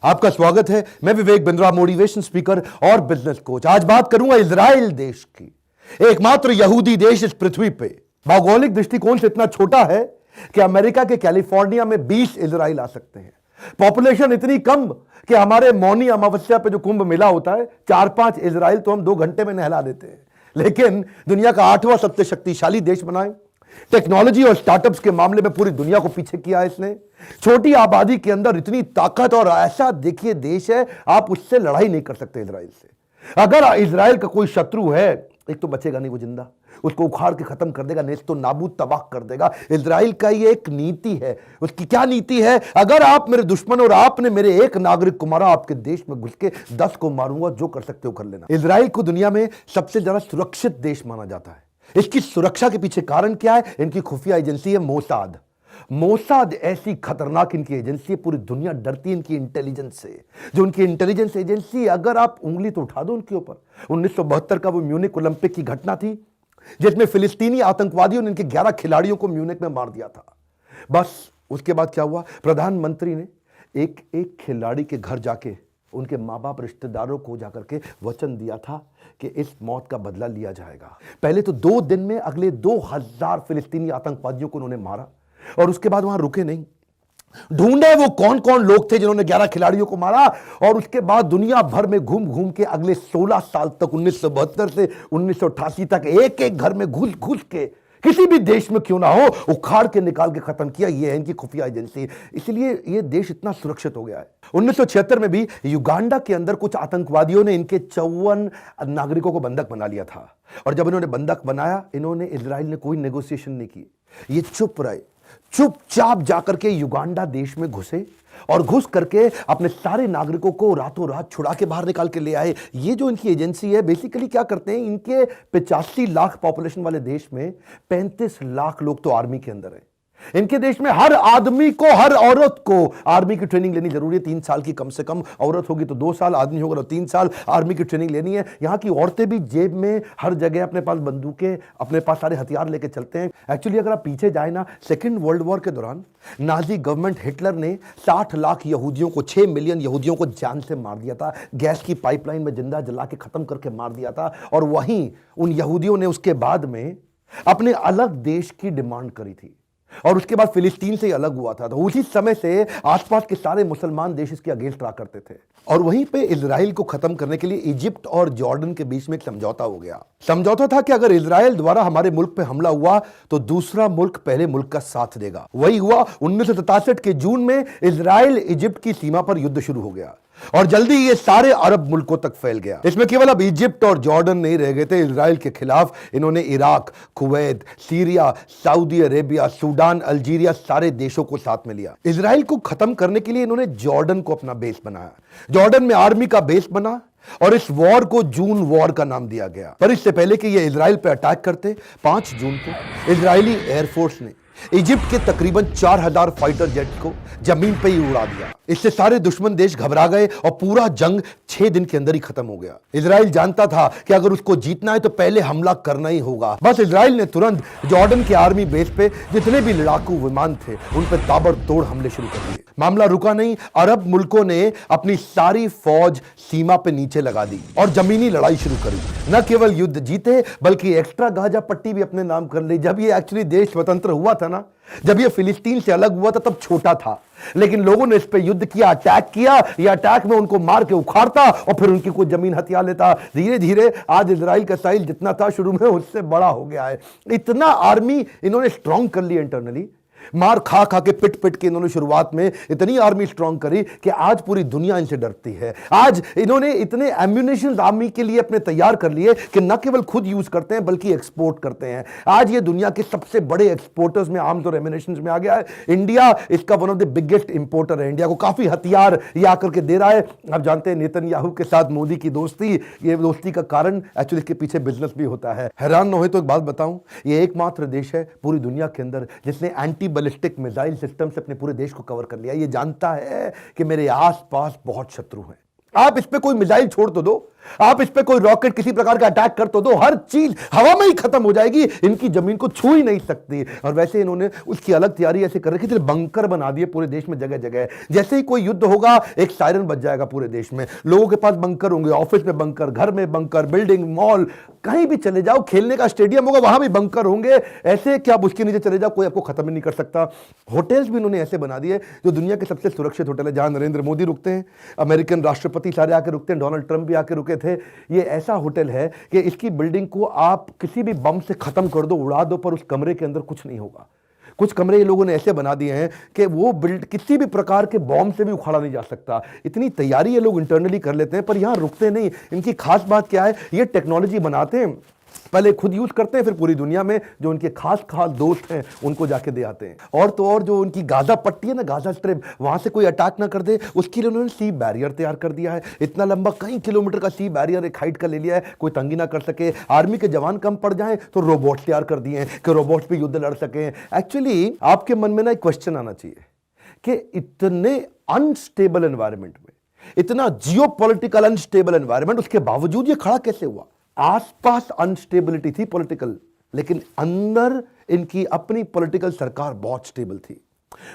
आपका स्वागत है। मैं विवेक बिंद्रा, मोटिवेशन स्पीकर और बिजनेस कोच। आज बात करूंगा इजराइल देश की, एकमात्र यहूदी देश इस पृथ्वी पे। भौगोलिक दृष्टिकोण से इतना छोटा है कि अमेरिका के कैलिफोर्निया में 20 इजराइल आ सकते हैं। पॉपुलेशन इतनी कम कि हमारे मौनी अमावस्या पे जो कुंभ मेला होता है, 4-5 इजराइल तो हम 2 घंटे में नहला देते हैं। लेकिन दुनिया का 8वां सबसे शक्तिशाली देश बनाए, टेक्नोलॉजी और स्टार्टअप्स के मामले में पूरी दुनिया को पीछे किया है इसने। छोटी आबादी के अंदर इतनी ताकत, और ऐसा देखिए देश है, आप उससे लड़ाई नहीं कर सकते इजराइल से। अगर इजराइल का कोई शत्रु है, एक तो बचेगा नहीं वो जिंदा, उसको उखाड़ के खत्म कर देगा, नेस्तो नाबूद तबाह कर देगा। इजराइल का ये एक नीति है। उसकी क्या नीति है? अगर आप मेरे दुश्मन और आपने मेरे एक नागरिक को मारा, आपके देश में घुस के 10 को मारूंगा, जो कर सकते हो कर लेना। इजराइल को दुनिया में सबसे ज्यादा सुरक्षित देश माना जाता है। इसकी सुरक्षा के पीछे कारण क्या है? इनकी खुफिया एजेंसी है मोसाद। मोसाद ऐसी खतरनाक इनकी एजेंसी है, पूरी दुनिया डरती है इनकी इंटेलिजेंस से। जो उनकी इंटेलिजेंस एजेंसी, अगर आप उंगली तो उठा दो उनके ऊपर। 1972 का वो म्यूनिक ओलंपिक की घटना थी, जिसमें फिलिस्तीनी आतंकवादियों ने इनके 11 खिलाड़ियों को म्यूनिक में मार दिया था। बस उसके बाद क्या हुआ? प्रधानमंत्री ने एक एक खिलाड़ी के घर जाके उनके माँ बाप, रिश्तेदारों को जाकर के वचन दिया था कि इस मौत का बदला लिया जाएगा। पहले तो 2 दिन में अगले 2000 फिलिस्तीनी आतंकवादियों को उन्होंने मारा, और उसके बाद वहां रुके नहीं। ढूंढे वो कौन कौन लोग थे जिन्होंने 11 खिलाड़ियों को मारा, और उसके बाद दुनिया भर में घूम घूम के अगले 16 साल तक, 1972 से 1988 तक, एक एक घर में घुस घुस के, किसी भी देश में क्यों ना हो, उखाड़ के निकाल के खत्म किया। ये है इनकी खुफिया एजेंसी। इसलिए ये देश इतना सुरक्षित हो गया है। 1976 में भी युगांडा के अंदर कुछ आतंकवादियों ने इनके 54 नागरिकों को बंधक बना लिया था, और जब इन्होंने बंधक बनाया, इन्होंने, इजराइल ने कोई नेगोशिएशन नहीं की। ये चुप रहे, चुपचाप जाकर के युगांडा देश में घुसे, और घुस करके अपने सारे नागरिकों को रातों रात छुड़ा के बाहर निकाल के ले आए। ये जो इनकी एजेंसी है, बेसिकली क्या करते हैं, इनके 85 लाख पॉपुलेशन वाले देश में 35 लाख लोग तो आर्मी के अंदर हैं। इनके देश में हर आदमी को, हर औरत को आर्मी की ट्रेनिंग लेनी जरूरी है, 3 साल की कम से कम। औरत होगी तो 2 साल, आदमी होगा तो 3 साल आर्मी की ट्रेनिंग लेनी है। यहां की औरतें भी जेब में हर जगह अपने पास बंदूकें, अपने पास सारे हथियार लेके चलते हैं। एक्चुअली अगर आप पीछे जाए ना, सेकेंड वर्ल्ड वॉर के दौरान नाजी गवर्नमेंट, हिटलर ने 60 लाख यहूदियों को, 6 मिलियन यहूदियों को जान से मार दिया था। गैस की पाइपलाइन में जिंदा जला के खत्म करके मार दिया था। और वहीं उन यहूदियों ने उसके बाद में अपने अलग देश की डिमांड करी थी, और उसके बाद फिलिस्तीन से अलग हुआ था। तो उसी समय से आसपास के सारे मुसलमान देश इसके अगेंस्ट रहा करते थे। और वहीं पे इजराइल को खत्म करने के लिए इजिप्ट और जॉर्डन के बीच में एक समझौता हो गया। समझौता था कि अगर इजराइल द्वारा हमारे मुल्क पे हमला हुआ तो दूसरा मुल्क पहले मुल्क का साथ देगा। वही हुआ। 1967 के जून में इजराइल इजिप्ट की सीमा पर युद्ध शुरू हो गया, और जल्दी ये सारे अरब मुल्कों तक फैल गया। इसमें केवल अब इजिप्ट और जॉर्डन नहीं रह गए थे इजराइल के खिलाफ। इन्होंने Iraq, Kuwait, Syria, Saudi Arabia, Sudan, Algeria, सारे देशों को साथ में लिया। इजराइल को खत्म करने के लिए इन्होंने जॉर्डन को अपना बेस बनाया। जॉर्डन में आर्मी का बेस बना, और इस वॉर को जून वॉर का नाम दिया गया। पर इससे पहले कि ये इजराइल पर अटैक करते, 5 जून को इजरायली एयरफोर्स ने इजिप्ट के तकरीबन 4000 फाइटर जेट को जमीन पे ही उड़ा दिया। इससे सारे दुश्मन देश घबरा गए, और पूरा जंग 6 दिन के अंदर ही खत्म हो गया। इजराइल जानता था कि अगर उसको जीतना है तो पहले हमला करना ही होगा। बस इजराइल ने तुरंत जॉर्डन के आर्मी बेस पे जितने भी लड़ाकू विमान थे, उन पर ताबड़तोड़ हमले शुरू कर दिए। मामला रुका नहीं, अरब मुल्कों ने अपनी सारी फौज सीमा पे नीचे लगा दी और जमीनी लड़ाई शुरू करी। न केवल युद्ध जीते, बल्कि एक्स्ट्रा गाजा पट्टी भी अपने नाम कर ली। जब ये एक्चुअली देश स्वतंत्र हुआ था ना, जब ये फिलिस्तीन से अलग हुआ था, तब छोटा था, लेकिन लोगों ने इस पे युद्ध किया, अटैक किया। ये अटैक में उनको मार के उखाड़ता, और फिर उनकी कोई जमीन हथियार लेता। धीरे धीरे आज इजराइल का साइज जितना था शुरू में, उससे बड़ा हो गया है। इतना आर्मी इन्होंने स्ट्रांग कर लिया इंटरनली। मार खा खा के, पिट पिट के इन्होंने शुरुआत में इतनी आर्मी स्ट्रांग करी कि आज पूरी दुनिया इनसे डरती है। आज इन्होंने इतने एम्यूनेशन आर्मी के लिए अपने तैयार कर लिए कि न केवल खुद यूज करते हैं बल्कि एक्सपोर्ट करते हैं। आज ये दुनिया के सबसे बड़े एक्सपोर्टर्स में, आर्म्स और एम्यूनेशन में आ गया है। इंडिया इसका one of the biggest importer है। इंडिया को काफी हथियार ये आकर के दे रहा है। आप जानते हैं नेतन्याहू के साथ मोदी की दोस्ती, ये दोस्ती का कारण एक्चुअली इसके पीछे बिजनेस भी होता है। हैरान न हो तो एक बात बताऊं, ये एकमात्र देश है पूरी दुनिया के अंदर जिसने एंटी बैलिस्टिक मिसाइल सिस्टम से अपने पूरे देश को कवर कर लिया। ये जानता है कि मेरे आसपास बहुत शत्रु हैं, आप इस पे कोई मिसाइल छोड़ तो दो, आप इस पे कोई रॉकेट किसी प्रकार का अटैक कर तो दो, हर चीज हवा में ही खत्म हो जाएगी, इनकी जमीन को छू ही नहीं सकती। और वैसे इन्होंने उसकी अलग तैयारी ऐसे कर रखी थी, बंकर बना दिए पूरे देश में जगह जगह। जैसे ही कोई युद्ध होगा एक सायरन बज जाएगा पूरे देश में, लोगों के पास बंकर होंगे, ऑफिस में बंकर, घर में बंकर, बिल्डिंग, मॉल, कहीं भी चले जाओ, खेलने का स्टेडियम होगा वहां भी बंकर होंगे। ऐसे कि आप उसके नीचे चले जाओ कोई आपको खत्म ही नहीं कर सकता। होटल्स भी इन्होंने ऐसे बना दिए जो दुनिया के सबसे सुरक्षित होटल है, जहां नरेंद्र मोदी रुकते हैं, अमेरिकन राष्ट्रपति सारे आके रुकते हैं, डोनाल्ड ट्रंप भी आके रुके थे। ये ऐसा होटल है कि इसकी बिल्डिंग को आप किसी भी बम से खत्म कर दो, उड़ा दो, पर उस कमरे के अंदर कुछ नहीं होगा। कुछ कमरे ये लोगों ने ऐसे बना दिए हैं कि वो बिल्ड किसी भी प्रकार के बॉम्ब से भी उखाड़ा नहीं जा सकता। इतनी तैयारी ये लोग इंटरनली कर लेते हैं, पर यहां रुकते नहीं। इनकी खास बात क्या है, ये टेक्नोलॉजी बनाते हैं, पहले खुद यूज करते हैं, फिर पूरी दुनिया में जो उनके खास दोस्त हैं उनको जाके दे आते हैं। और तो और जो उनकी गाजा पट्टी है ना, गाजा स्ट्रिप, वहां से कोई अटैक ना कर दे, उसके लिए उन्होंने सी बैरियर तैयार कर दिया है। इतना लंबा कई किलोमीटर का सी बैरियर एक हाइट का ले लिया है, कोई तंगी ना कर सके। आर्मी के जवान कम पड़ जाएं तो रोबोट तैयार कर दिए हैं कि रोबोट्स पे युद्ध लड़ सकें। एक्चुअली आपके मन में ना एक क्वेश्चन आना चाहिए कि इतने अनस्टेबल एनवायरमेंट में, इतना जियोपॉलिटिकल अनस्टेबल एनवायरमेंट, उसके बावजूद ये खड़ा कैसे हुआ? आसपास अनस्टेबिलिटी थी पॉलिटिकल, लेकिन अंदर इनकी अपनी पॉलिटिकल सरकार बहुत स्टेबल थी।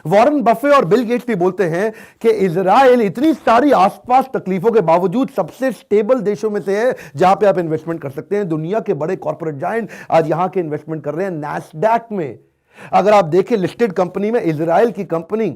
वॉरेन बफे और बिल गेट्स भी बोलते हैं कि इजराइल इतनी सारी आसपास तकलीफों के बावजूद सबसे स्टेबल देशों में से है जहां पे आप इन्वेस्टमेंट कर सकते हैं। दुनिया के बड़े कॉर्पोरेट जायंट आज यहां के इन्वेस्टमेंट कर रहे हैं नैस्डैक में। अगर आप देखें लिस्टेड कंपनी में इजराइल की कंपनी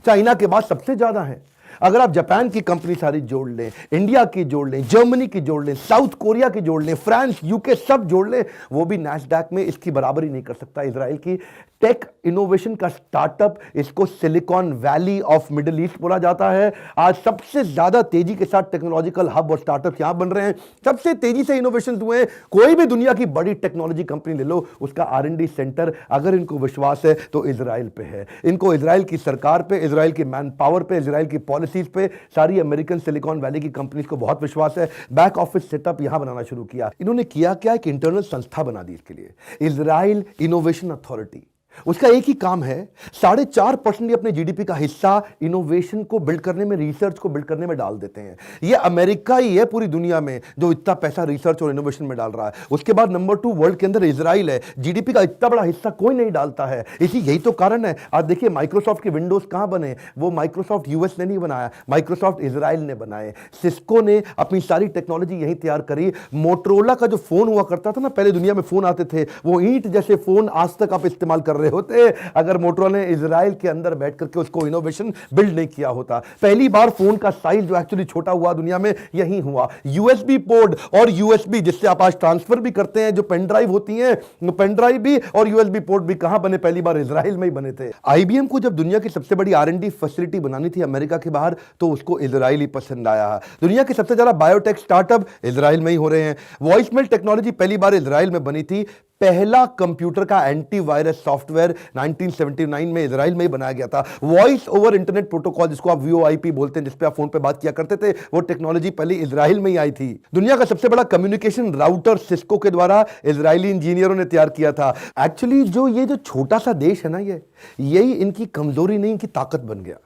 चाइना के बाद सबसे ज्यादा है। अगर आप जापान की कंपनी सारी जोड़ लें, इंडिया की जोड़ लें, जर्मनी की जोड़ लें, साउथ कोरिया की जोड़ लें, फ्रांस, यूके सब जोड़ लें, वो भी नैस्डैक में इसकी बराबरी नहीं कर सकता। इजराइल की टेक इनोवेशन का स्टार्टअप, इसको silicon valley of middle east बोला जाता है। आज सबसे ज्यादा तेजी के साथ टेक्नोलॉजिकल हब और स्टार्टअप यहां बन रहे हैं, सबसे तेजी से इनोवेशन हुए हैं। कोई भी दुनिया की बड़ी टेक्नोलॉजी कंपनी ले लो, उसका R&D सेंटर अगर इनको विश्वास है तो इजराइल पे है। इनको इजराइल की सरकार पे, इजराइल की मैन पावर पे, इजराइल की पॉलिसीज पे, सारी अमेरिकन सिलिकॉन वैली की कंपनीज को बहुत विश्वास है। बैक ऑफिस सेटअप यहां बनाना शुरू किया। इन्होंने किया क्या, एक इंटरनल संस्था बना दी इसके लिए, इजराइल इनोवेशन अथॉरिटी। उसका एक ही काम है, 4.5% अपने जीडीपी का हिस्सा इनोवेशन को बिल्ड करने में, रिसर्च को बिल्ड करने में डाल देते हैं। ये अमेरिका ही है पूरी दुनिया में जो इतना पैसा रिसर्च और इनोवेशन में डाल रहा है। उसके बाद नंबर 2 वर्ल्ड के अंदर इजराइल है। जीडीपी का इतना बड़ा हिस्सा कोई नहीं डालता है। यही तो कारण है। आज देखिए माइक्रोसॉफ्ट के विंडोज कहां बने, वो माइक्रोसॉफ्ट यूएस ने नहीं बनाया, माइक्रोसॉफ्ट इजराइल ने बनाए। सिस्को ने अपनी सारी टेक्नोलॉजी यही तैयार करी। मोटरोला का जो फोन हुआ करता था ना, पहले दुनिया में फोन आते थे, वो ईंट जैसे फोन आज तक आप इस्तेमाल कर रहे होते अगर मोटरोला ने इजराइल के अंदर बैठ करके उसको इनोवेशन बिल्ड नहीं किया होता। पहली बार फोन का साइज जो एक्चुअली छोटा हुआ दुनिया में यही हुआ। यूएसबी पोर्ट और यूएसबी जिससे आप आज ट्रांसफर भी करते हैं, जो पेन ड्राइव होती हैं, पेन ड्राइव भी और यूएसबी पोर्ट भी कहां बने, पहली बार इजराइल में ही बने थे। आईबीएम को जब दुनिया की सबसे बड़ी R&D फैसिलिटी बनानी थी अमेरिका के बाहर, तो उसको इजराइल ही पसंद आया। दुनिया के सबसे ज्यादा बायोटेक स्टार्टअप इजराइल में ही हो रहे हैं। वॉइसमेल टेक्नोलॉजी पहली बार इजराइल में बनी थी। पहला कंप्यूटर का एंटीवायरस सॉफ्टवेयर 1979 में इजराइल में ही बनाया गया था। वॉइस ओवर इंटरनेट प्रोटोकॉल जिसको आप VoIP बोलते हैं, जिसपे आप फोन पे बात किया करते थे, वो टेक्नोलॉजी पहले इजराइल में ही आई थी। दुनिया का सबसे बड़ा कम्युनिकेशन राउटर सिस्को के द्वारा इजरायली इंजीनियरों ने तैयार किया था। एक्चुअली जो छोटा सा देश है ना, यही इनकी कमजोरी नहीं, इनकी ताकत बन गया।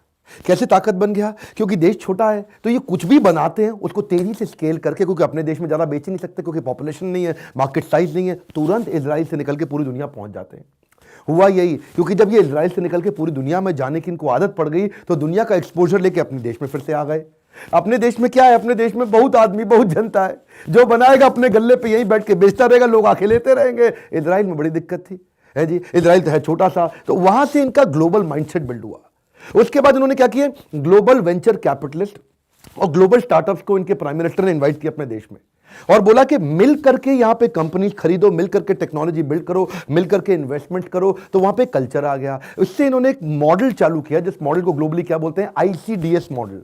कैसे ताकत बन गया? क्योंकि देश छोटा है तो ये कुछ भी बनाते हैं उसको तेजी से स्केल करके, क्योंकि अपने देश में ज्यादा बेच ही नहीं सकते, क्योंकि पॉपुलेशन नहीं है, मार्केट साइज नहीं है, तुरंत इजराइल से निकल के पूरी दुनिया पहुंच जाते हैं। हुआ यही, क्योंकि जब ये इजराइल से निकल के पूरी दुनिया में जाने की इनको आदत पड़ गई, तो दुनिया का एक्सपोजर लेके अपने देश में फिर से आ गए। अपने देश में क्या है, अपने देश में बहुत आदमी, बहुत जनता है, जो बनाएगा अपने गल्ले पे यहीं बैठ के बेचता रहेगा, लोग आके लेते रहेंगे। इजराइल में बड़ी दिक्कत थी है जी, इजराइल तो है छोटा सा, तो वहां से इनका ग्लोबल माइंडसेट बिल्ड हुआ। उसके बाद इन्होंने क्या किया, ग्लोबल वेंचर कैपिटलिस्ट और ग्लोबल स्टार्टअप्स को इनके प्राइम मिनिस्टर ने इनवाइट किया अपने देश में और बोला कि मिल करके यहां पे कंपनी खरीदो, मिल करके टेक्नोलॉजी बिल्ड करो, मिल करके इन्वेस्टमेंट करो। तो वहां पे कल्चर आ गया। इससे इन्होंने एक मॉडल चालू किया, जिस मॉडल को ग्लोबली क्या बोलते हैं, ICDS मॉडल।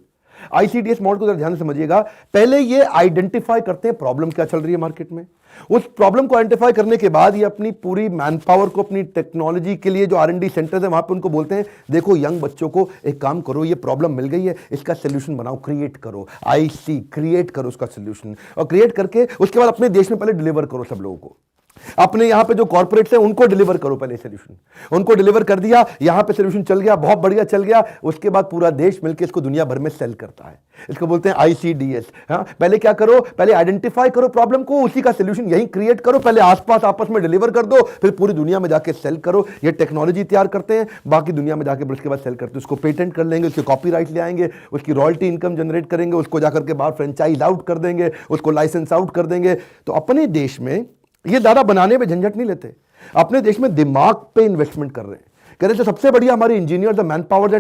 ICDS मॉडल को जरा ध्यान से समझिएगा। पहले ये आइडेंटिफाई करते हैं प्रॉब्लम क्या चल रही है मार्केट में। उस प्रॉब्लम को आइडेंटिफाई करने के बाद ये अपनी पूरी मैन पावर को, अपनी टेक्नोलॉजी के लिए जो R&D सेंटर्स है वहां पे उनको बोलते हैं, देखो यंग बच्चों को एक काम करो, ये प्रॉब्लम मिल गई है, इसका सोल्यूशन बनाओ, क्रिएट करो, क्रिएट करो उसका सोल्यूशन, और क्रिएट करके उसके बाद अपने देश में पहले डिलीवर करो सब लोगों को। अपने यहां पे जो कॉर्पोरेट्स हैं उनको डिलीवर करो पहले सोल्यूशन, उनको डिलीवर कर दिया, यहां पे सोल्यूशन चल गया, बहुत बढ़िया चल गया, उसके बाद पूरा देश मिलकर इसको दुनिया भर में सेल करता है। इसको बोलते हैं ICDS। हाँ, पहले क्या करो, पहले आइडेंटिफाई करो प्रॉब्लम को, उसी का सोल्यूशन यहीं क्रिएट करो, पहले आसपास आपस में डिलीवर कर दो, फिर पूरी दुनिया में जाके सेल करो। ये टेक्नोलॉजी तैयार करते हैं, बाकी दुनिया में जाके उसके बाद सेल करते हैं, उसको पेटेंट कर लेंगे, उसके कॉपीराइट ले आएंगे, उसकी रॉयल्टी इनकम जनरेट करेंगे, उसको जाकर के बाहर फ्रेंचाइज आउट कर देंगे, उसको लाइसेंस आउट कर देंगे। तो अपने देश में ये ज्यादा बनाने में झंझट नहीं लेते, अपने देश में दिमाग पे इन्वेस्टमेंट कर रहे हैं। कह रहे थे सबसे बढ़िया हमारे इंजीनियर्स, मैन पावर,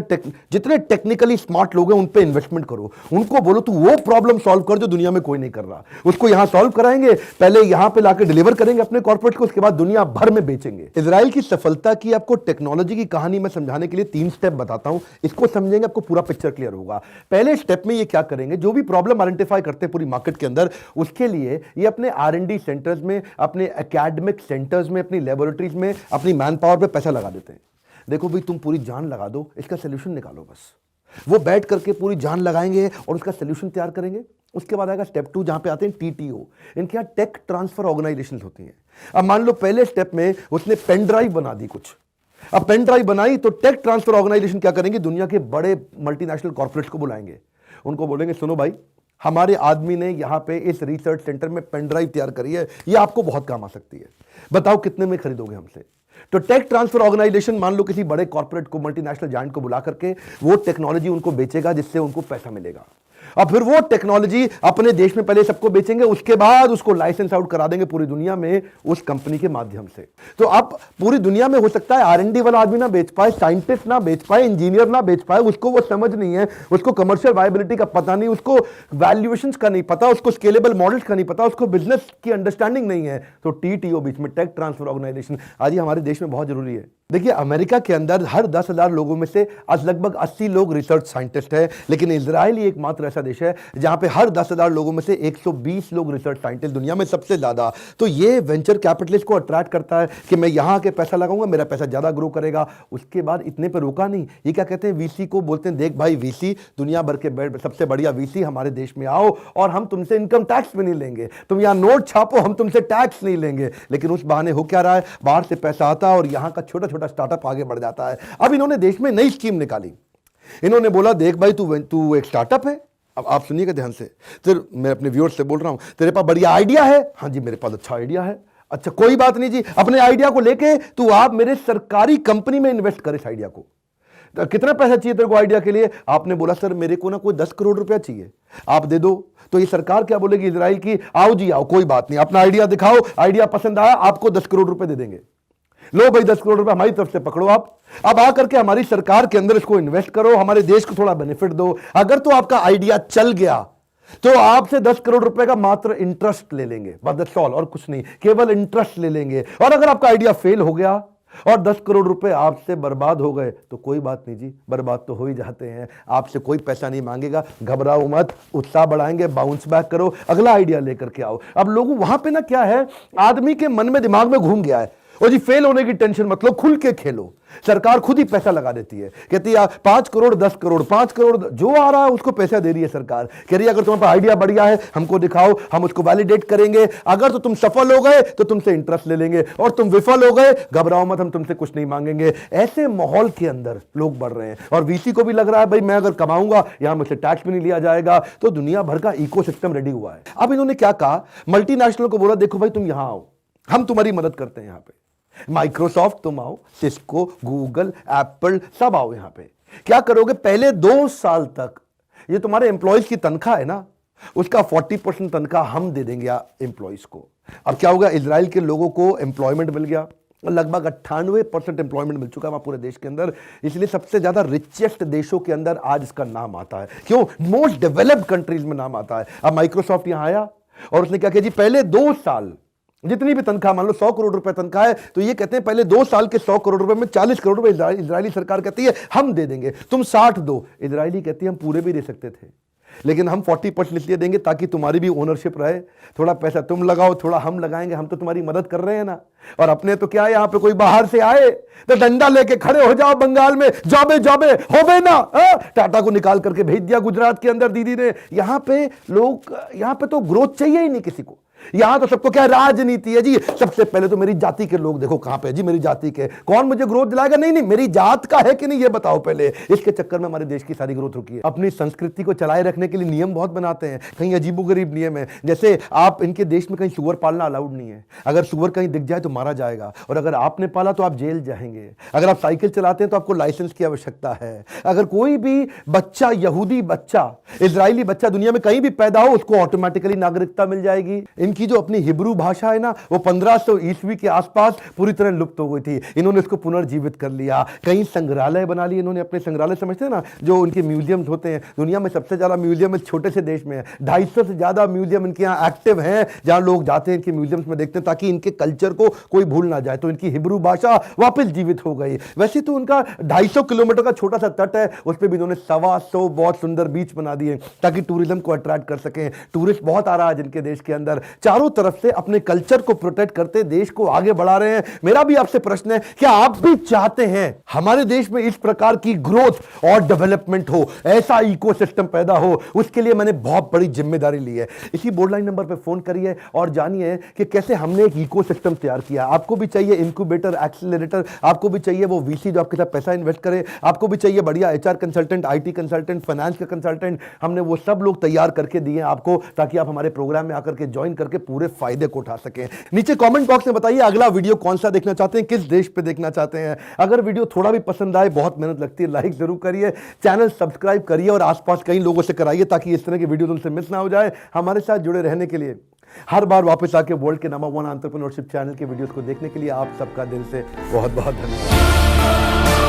जितने टेक्निकली स्मार्ट लोग हैं उन पे इन्वेस्टमेंट करो, उनको बोलो तू वो प्रॉब्लम सॉल्व कर जो दुनिया में कोई नहीं कर रहा, उसको यहां सॉल्व कराएंगे, पहले यहां पे लाके डिलीवर करेंगे अपने कॉर्पोरेट को, उसके बाद दुनिया भर में बेचेंगे। इजराइल की सफलता की आपको टेक्नोलॉजी की कहानी में समझाने के लिए 3 स्टेप बताता हूं, इसको समझेंगे आपको पूरा पिक्चर क्लियर होगा। पहले स्टेप में ये क्या करेंगे, जो भी प्रॉब्लम आइडेंटिफाई करते हैं पूरी मार्केट के अंदर, उसके लिए ये अपने R&D सेंटर्स में, अपने एकेडमिक सेंटर्स में, अपनी लेबोरेटरीज में, अपनी मैन पावर पे पैसा लगा देते हैं। देखो भाई तुम पूरी जान लगा दो, इसका सोल्यूशन निकालो बस। वो बैठ करके पूरी जान लगाएंगे और उसका सोल्यूशन तैयार करेंगे। उसके बाद आएगा स्टेप 2, जहां पे आते हैं TTO, इनके यहाँ टेक ट्रांसफर ऑर्गेनाइजेशन होती हैं। अब मान लो पहले स्टेप में उसने पेन ड्राइव बना दी कुछ, अब पेन ड्राइव बनाई तो टेक ट्रांसफर ऑर्गेनाइजेशन क्या करेंगे, दुनिया के बड़े मल्टीनेशनल कॉर्पोरेट्स को बुलाएंगे, उनको बोलेंगे सुनो भाई, हमारे आदमी ने यहां पे इस रिसर्च सेंटर में पेन ड्राइव तैयार करी है, ये आपको बहुत काम आ सकती है, बताओ कितने में खरीदोगे हमसे। तो टेक ट्रांसफर ऑर्गेनाइजेशन मान लो किसी बड़े कॉर्पोरेट को, मल्टीनेशनल जायंट को बुला करके वो टेक्नोलॉजी उनको बेचेगा जिससे उनको पैसा मिलेगा, और फिर वो टेक्नोलॉजी अपने देश में पहले सबको बेचेंगे, उसके बाद उसको लाइसेंस आउट करा देंगे पूरी दुनिया में उस कंपनी के माध्यम से। तो अब पूरी दुनिया में हो सकता है R&D वाला आदमी ना बेच पाए, साइंटिस्ट ना बेच पाए, इंजीनियर ना बेच पाए, उसको वो समझ नहीं है, उसको कमर्शियल वायबिलिटी का पता नहीं, उसको वैल्यूएशंस का नहीं पता, उसको स्केलेबल मॉडल्स का नहीं पता, उसको बिजनेस की अंडरस्टैंडिंग नहीं है। तो TTO बीच में, टेक ट्रांसफर ऑर्गेनाइजेशन, आज ये हमारे देश में बहुत जरूरी है। देखिए अमेरिका के अंदर हर 10,000 लोगों में से आज लगभग 80 लोग रिसर्च साइंटिस्ट है, लेकिन इजराइल ही एकमात्र ऐसा देश है जहां पे हर 10,000 लोगों में से 120 लोग रिसर्च साइंटिस्ट, दुनिया में सबसे ज्यादा। तो ये वेंचर कैपिटलिस्ट को अट्रैक्ट करता है कि मैं यहां के पैसा लगाऊंगा, मेरा पैसा ज्यादा ग्रो करेगा। उसके बाद इतने पर रुका नहीं, ये क्या कहते हैं, VC को बोलते हैं देख भाई VC, दुनिया भर के सबसे बढ़िया VC हमारे देश में आओ और हम तुमसे इनकम टैक्स भी नहीं लेंगे, तुम यहां नोट छापो, हम तुमसे टैक्स नहीं लेंगे। लेकिन उस बहाने हो क्या रहा है, बाहर से पैसा आता है और यहां का छोटा छोटा स्टार्टअप आगे बढ़ जाता है। अब इन्होंने देश में नई स्कीम निकाली, इन्होंने बोला देख भाई तू एक स्टार्टअप है, अब आप सुनिएगा ध्यान से, फिर मैं अपने व्यूअर्स से बोल रहा हूं, तेरे पास बढ़िया आइडिया है, हाँ जी मेरे पास अच्छा आइडिया है, अच्छा कोई बात नहीं जी, अपने आइडिया को लेके तू आप मेरे सरकारी कंपनी में इन्वेस्ट कर इस आइडिया को। तो कितना पैसा चाहिए तेरे को आइडिया के लिए, आपने बोला सर मेरे को ना कोई 10 करोड़ रुपया चाहिए, आप दे दो। तो ये सरकार क्या बोलेगी इजराइल की, आओ जी आओ, कोई बात नहीं, अपना आइडिया दिखाओ, आइडिया पसंद आया आपको 10 करोड़ रुपए दे देंगे, लो भाई 10 करोड़ रुपए हमारी तरफ से पकड़ो आप, अब आकर के हमारी सरकार के अंदर इसको इन्वेस्ट करो, हमारे देश को थोड़ा बेनिफिट दो। अगर तो आपका आइडिया चल गया तो आपसे 10 करोड़ रुपए का मात्र इंटरेस्ट ले लेंगे, बस दैट्स ऑल, और कुछ नहीं, केवल इंटरेस्ट ले लेंगे। और अगर आपका आइडिया फेल हो गया और 10 करोड़ रुपए आपसे बर्बाद हो गए तो कोई बात नहीं जी, बर्बाद तो हो ही जाते हैं, आपसे कोई पैसा नहीं मांगेगा, घबराओ मत, उत्साह बढ़ाएंगे, बाउंस बैक करो, अगला आइडिया लेकर के आओ। अब लोगों वहां पे ना क्या है, आदमी के मन में दिमाग में घूम गया है, और जी फेल होने की टेंशन मत लो, खुल के खेलो, सरकार खुद ही पैसा लगा देती है, कहती है 5 करोड़ 10 करोड़ 5 करोड़ जो आ रहा है उसको पैसा दे रही है सरकार, कह रही है अगर तुम्हारे पास आइडिया बढ़िया है हमको दिखाओ, हम उसको वैलिडेट करेंगे, अगर तो तुम सफल हो गए तो तुमसे इंटरेस्ट ले लेंगे, और तुम विफल हो गए घबराओ मत, हम तुमसे कुछ नहीं मांगेंगे। ऐसे माहौल के अंदर लोग बढ़ रहे हैं, और VC को भी लग रहा है भाई मैं अगर कमाऊंगा यहां मुझसे टैक्स भी नहीं लिया जाएगा, तो दुनिया भर का इकोसिस्टम रेडी हुआ है। अब इन्होंने क्या कहा, मल्टीनेशनल को बोला देखो भाई तुम यहां आओ, हम तुम्हारी मदद करते हैं, यहां पे माइक्रोसॉफ्ट तुम आओ, सिस्को, गूगल, एप्पल सब आओ यहां पे। क्या करोगे, पहले 2 साल तक ये तुम्हारे एम्प्लॉयज की तनख्वाह है ना, उसका 40% तनख्वाह हम दे देंगे एम्प्लॉयज को। अब क्या होगा, इजराइल के लोगों को एम्प्लॉयमेंट मिल गया, लगभग 98% एम्प्लॉयमेंट मिल चुका है पूरे देश के अंदर, इसलिए सबसे ज्यादा रिचेस्ट देशों के अंदर आज इसका नाम आता है। क्यों, मोस्ट डेवलप्ड कंट्रीज में नाम आता है। अब माइक्रोसॉफ्ट यहां आया और उसने क्या किया जी, पहले 2 साल जितनी भी तनख्वाह, मान लो 100 करोड़ रुपए तनख्वाह है, तो ये कहते हैं पहले 2 साल के 100 करोड़ रुपए में 40 करोड़ रुपए इजरायली सरकार कहती है हम दे देंगे, तुम 60 दो, इजरायली कहती है हम पूरे भी दे सकते थे, लेकिन हम 40% इसलिए देंगे ताकि तुम्हारी भी ओनरशिप रहे, थोड़ा पैसा तुम लगाओ थोड़ा हम लगाएंगे, हम तो तुम्हारी मदद कर रहे हैं ना। और अपने तो क्या है, यहां पे कोई बाहर से आए तो डंडा लेके खड़े हो जाओ बंगाल में, जाबे जाबे होबे ना, टाटा को निकाल करके भेज दिया गुजरात के अंदर दीदी ने। यहां पे लोग, यहां पे तो ग्रोथ चाहिए ही नहीं किसी को, यहां तो सबको क्या राजनीति है जी, सबसे पहले तो मेरी जाति के लोग देखो कहां पे जी, मेरी जाति के कौन मुझे ग्रोथ दिलाएगा, नहीं नहीं मेरी जात का है कि नहीं ये बताओ पहले। इसके चक्कर में हमारे देश की सारी ग्रोथ रुकी है। अपनी संस्कृति को चलाए रखने के लिए नियम बहुत बनाते हैं, कहीं अजीबोगरीब नियम है, जैसे आप इनके देश में कहीं सुअर पालना अलाउड नहीं है, अगर सुअर कहीं दिख जाए तो मारा जाएगा, और अगर आपने पाला तो आप जेल जाएंगे, अगर आप साइकिल चलाते हैं तो आपको लाइसेंस की आवश्यकता है, अगर कोई भी बच्चा, यहूदी बच्चा, इजरायली बच्चा दुनिया में कहीं भी पैदा हो उसको ऑटोमेटिकली नागरिकता मिल जाएगी। इनकी जो अपनी हिब्रू भाषा है ना, वो 1500 ईस्वी के आसपास पूरी तरह लुप्त हो गई थी, इन्होंने इसको पुनर्जीवित कर लिया, कई संग्रहालय बना लिए इन्होंने अपने, संग्रहालय समझते हैं ना जो उनके म्यूजियम्स होते हैं, दुनिया में सबसे ज्यादा म्यूजियम इस छोटे से देश में है, 250 से ज्यादा म्यूजियम इनके यहाँ एक्टिव हैं, जहां लोग जाते हैं इनके म्यूजियम्स में देखते हैं ताकि इनके कल्चर को कोई भूल ना जाए। तो इनकी हिब्रू भाषा वापस जीवित हो गई। वैसे तो उनका 250 किलोमीटर का छोटा सा तट है, उस पर भी इन्होंने 125 बहुत सुंदर बीच बना दिए ताकि टूरिज्म को अट्रैक्ट कर सकें। टूरिस्ट बहुत आ रहा है जिनके देश के अंदर, चारों तरफ से अपने कल्चर को प्रोटेक्ट करते देश को आगे बढ़ा रहे हैं। मेरा भी आपसे प्रश्न है, क्या आप भी चाहते हैं हमारे देश में इस प्रकार की ग्रोथ और डेवलपमेंट हो, ऐसा इकोसिस्टम पैदा हो? उसके लिए मैंने बहुत बड़ी जिम्मेदारी ली है। इसी बोर्डलाइन नंबर पर फोन करिए और जानिए कि कैसे हमने एक इकोसिस्टम तैयार किया। आपको भी चाहिए इंक्यूबेटर, एक्सीलरेटर, आपको भी चाहिए वो वीसी जो आपके साथ पैसा इन्वेस्ट करे, आपको भी चाहिए बढ़िया HR consultant, IT consultant, finance का कंसल्टेंट, हमने वो सब लोग तैयार करके दिए आपको ताकि आप हमारे प्रोग्राम में आकर के ज्वाइन करके पूरे फायदे को उठा सकें। नीचे कमेंट बॉक्स में बताइए अगला वीडियो कौन सा देखना चाहते हैं, किस देश पे देखना चाहते हैं। अगर वीडियो थोड़ा भी पसंद आए, बहुत मेहनत लगती है, लाइक जरूर करिए, चैनल सब्सक्राइब करिए और आसपास कई लोगों से कराइए ताकि इस तरह की वीडियो तुमसे मिस ना हो जाए। हमारे साथ जुड़े रहने के लिए, हर बार वापस आके वर्ल्ड के नंबर 1 एंटरप्रेन्योरशिप चैनल के वीडियोस को देखने के लिए आप सबका दिल से बहुत बहुत धन्यवाद।